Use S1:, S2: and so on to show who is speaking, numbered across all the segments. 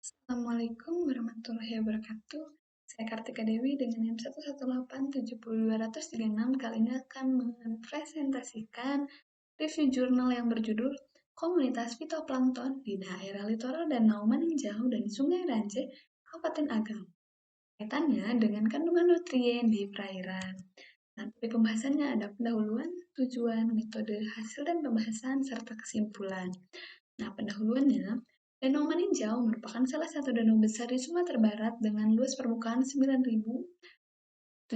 S1: Assalamualaikum warahmatullahi wabarakatuh. Saya Kartika Dewi dengan NIM 118702236 kali ini akan mempresentasikan review jurnal yang berjudul Komunitas Fitoplankton di Daerah Litoral Danau Maninjau dan Sungai Rance, Kabupaten Agam. Kaitannya dengan kandungan nutrien di perairan. Nah, topik pembahasannya ada pendahuluan, tujuan, metode, hasil, dan pembahasan, serta kesimpulan. Nah, pendahuluannya, Danau Maninjau merupakan salah satu danau besar di Sumatera Barat dengan luas permukaan 9.737,50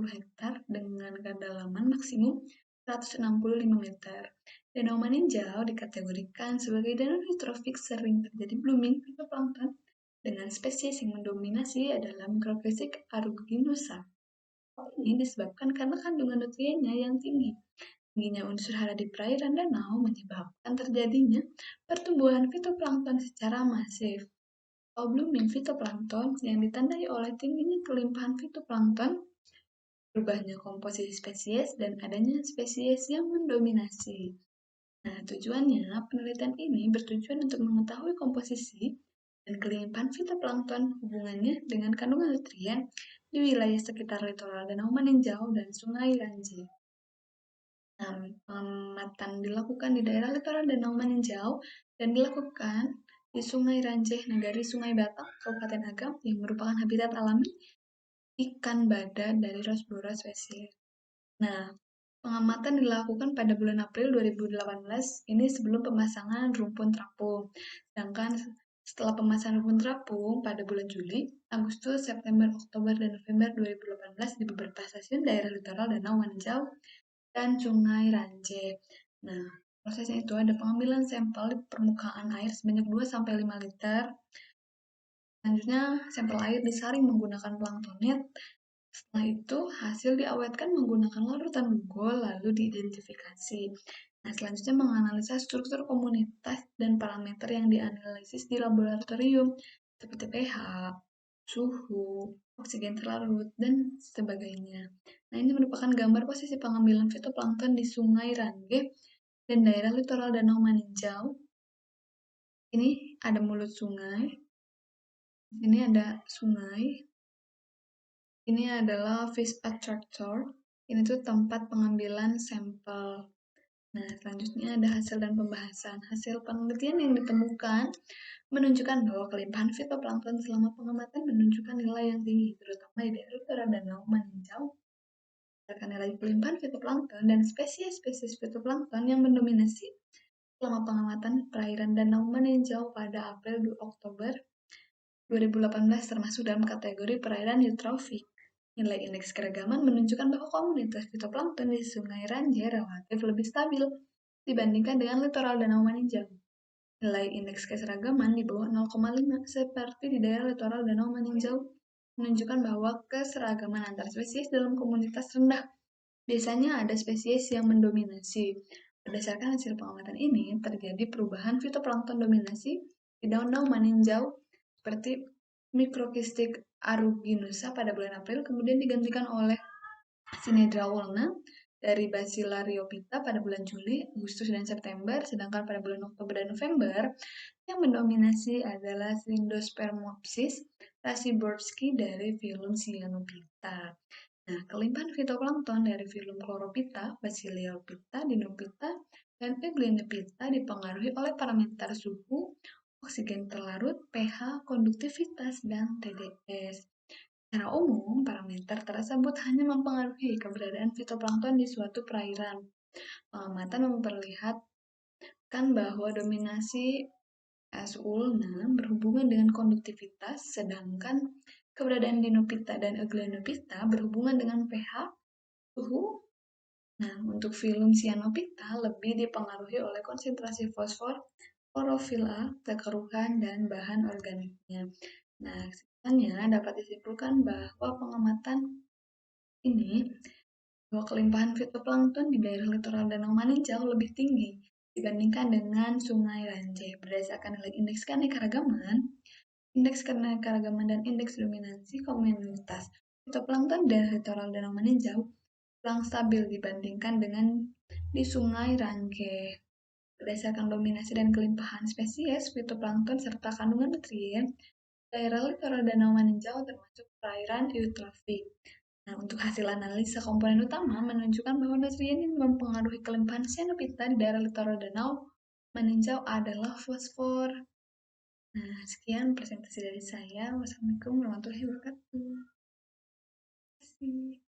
S1: hektar dengan kedalaman maksimum 165 meter. Danau Maninjau dikategorikan sebagai danau eutrofik sering terjadi blooming fitoplankton dengan spesies yang mendominasi adalah mikrokristik aeruginosa. Hal ini disebabkan karena kandungan nutriennya yang tinggi. Tingginya unsur hara di perairan danau menyebabkan terjadinya pertumbuhan fitoplankton secara masif. Blooming fitoplankton yang ditandai oleh tingginya kelimpahan fitoplankton, berubahnya komposisi spesies, dan adanya spesies yang mendominasi. Nah, tujuannya, penelitian ini bertujuan untuk mengetahui komposisi dan kelimpahan fitoplankton, hubungannya dengan kandungan nutrien di wilayah sekitar litoral Danau Maninjau dan Sungai Ranji. Nah, pengamatan dilakukan di daerah litoral Danau Maninjau dan dilakukan di Sungai Ranceh, Nagari Sungai Batak, Kabupaten Agam, yang merupakan habitat alami ikan bada dari Rasbora spesies. Nah, pengamatan dilakukan pada bulan April 2018, ini sebelum pemasangan rumpun terapung. Sedangkan setelah pemasangan rumpun terapung pada bulan Juli, Agustus, September, Oktober, dan November 2018 di beberapa stasiun daerah litoral Danau Maninjau dan Sungai Rance. Nah, prosesnya itu ada pengambilan sampel di permukaan air sebanyak 2-5 liter. Selanjutnya, sampel air disaring menggunakan planktonet. Setelah itu, hasil diawetkan menggunakan larutan gugol lalu diidentifikasi. Nah, selanjutnya menganalisa struktur komunitas dan parameter yang dianalisis di laboratorium, seperti pH, suhu, oksigen terlarut, dan sebagainya. Nah, ini merupakan gambar posisi pengambilan fitoplankton di Sungai Rangge dan daerah litoral Danau Maninjau. Ini ada mulut sungai, ini ada sungai, ini adalah fish attractor, ini tuh tempat pengambilan sampel. Nah, selanjutnya ada hasil dan pembahasan. Hasil penelitian yang ditemukan menunjukkan bahwa kelimpahan fitoplankton selama pengamatan menunjukkan nilai yang tinggi, terutama di daerah utara Danau Maninjau. Berdasarkan nilai kelimpahan fitoplankton dan spesies-spesies fitoplankton yang mendominasi selama pengamatan perairan Danau Maninjau pada April-Oktober 2018 termasuk dalam kategori perairan eutrofik. Nilai indeks keragaman menunjukkan bahwa komunitas fitoplankton di Sungai Ranje relatif lebih stabil dibandingkan dengan litoral Danau Maninjau. Nilai indeks keseragaman di bawah 0,5 seperti di daerah litoral Danau Maninjau menunjukkan bahwa keseragaman antar spesies dalam komunitas rendah. Biasanya ada spesies yang mendominasi. Berdasarkan hasil pengamatan ini, terjadi perubahan fitoplankton dominasi di Danau Maninjau seperti mikrokistik aeruginosa pada bulan April, kemudian digantikan oleh Synedra wolna dari Basilaryophyta pada bulan Juli, Agustus, dan September, sedangkan pada bulan Oktober dan November yang mendominasi adalah Cynodospermopsis raciborski dari filum Cyanophyta. Nah, kelimpahan fitoplankton dari filum Chlorophyta, Basiliophyta, Dinophyta, dan Euglenophyta dipengaruhi oleh parameter suhu, oksigen terlarut, pH, konduktivitas, dan TDS. Secara umum, parameter tersebut hanya mempengaruhi keberadaan fitoplankton di suatu perairan. Pengamatan memperlihatkan bahwa dominasi S. ulna berhubungan dengan konduktivitas, sedangkan keberadaan Dinophyta dan Euglenophyta berhubungan dengan pH, suhu. Nah, untuk filum Cyanophyta lebih dipengaruhi oleh konsentrasi fosfor, klorofil A, kekeruhan, dan bahan organiknya. Nah, kesimpulannya dapat disimpulkan bahwa pengamatan ini bahwa kelimpahan fitoplankton di daerah litoral Danau Maninjau lebih tinggi dibandingkan dengan Sungai Ranje. Berdasarkan nilai indeks keanekaragaman, dan indeks dominasi komunitas fitoplankton dari litoral Danau Maninjau kurang stabil dibandingkan dengan di Sungai Rangke. Berdasarkan dominasi dan kelimpahan spesies fitoplankton serta kandungan nutrien, daerah littoral Danau Maninjau termasuk perairan eutrofik. Nah, untuk hasil analisa komponen utama menunjukkan bahwa nutrien yang mempengaruhi kelimpahan cyanobita di daerah littoral Danau Maninjau adalah fosfor. Nah, sekian presentasi dari saya. Wassalamualaikum warahmatullahi wabarakatuh. Terima kasih.